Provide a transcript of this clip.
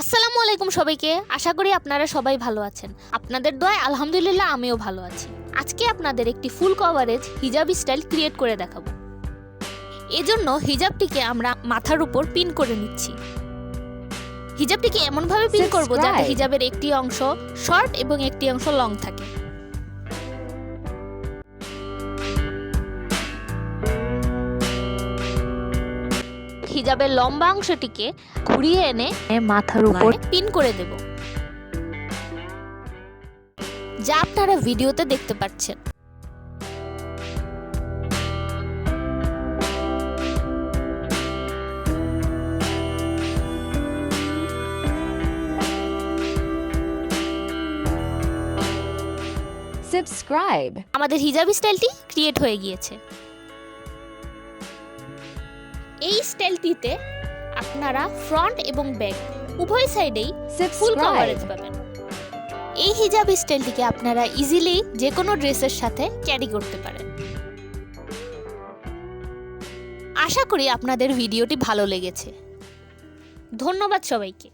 আসসালামু আলাইকুম সবাইকে। আশা করি আপনারা সবাই ভালো আছেন। আপনাদের দোয়ায় আলহামদুলিল্লাহ আমিও ভালো আছি। আজকে আপনাদের একটি ফুল কভারেজ হিজাব স্টাইল ক্রিয়েট করে দেখাবো। এজন্য হিজাবটিকে আমরা মাথার উপর পিন করে নিচ্ছি। হিজাবটিকে এমনভাবে পিন করব যাতে হিজাবের একটি অংশ শর্ট এবং একটি অংশ লং থাকে। হিজাবের লম্বা অংশটিকে ঘুরিয়ে এনে মাথার উপর পিন করে দেব, যা আপনারা ভিডিওতে দেখতে পাচ্ছেন। সাবস্ক্রাইব। আমাদের হিজাব স্টাইলটি ক্রিয়েট হয়ে গিয়েছে। এই স্টাইলটিতে আপনারা ফ্রন্ট এবং ব্যাক উভয় সাইডেই ফুল কভারেজ পাবেন। এই হিজাব স্টাইলটিকে আপনারা ইজিলি যে কোনো ড্রেসের সাথে ক্যারি করতে পারেন। আশা করি আপনাদের ভিডিওটি ভালো লেগেছে। ধন্যবাদ সবাইকে।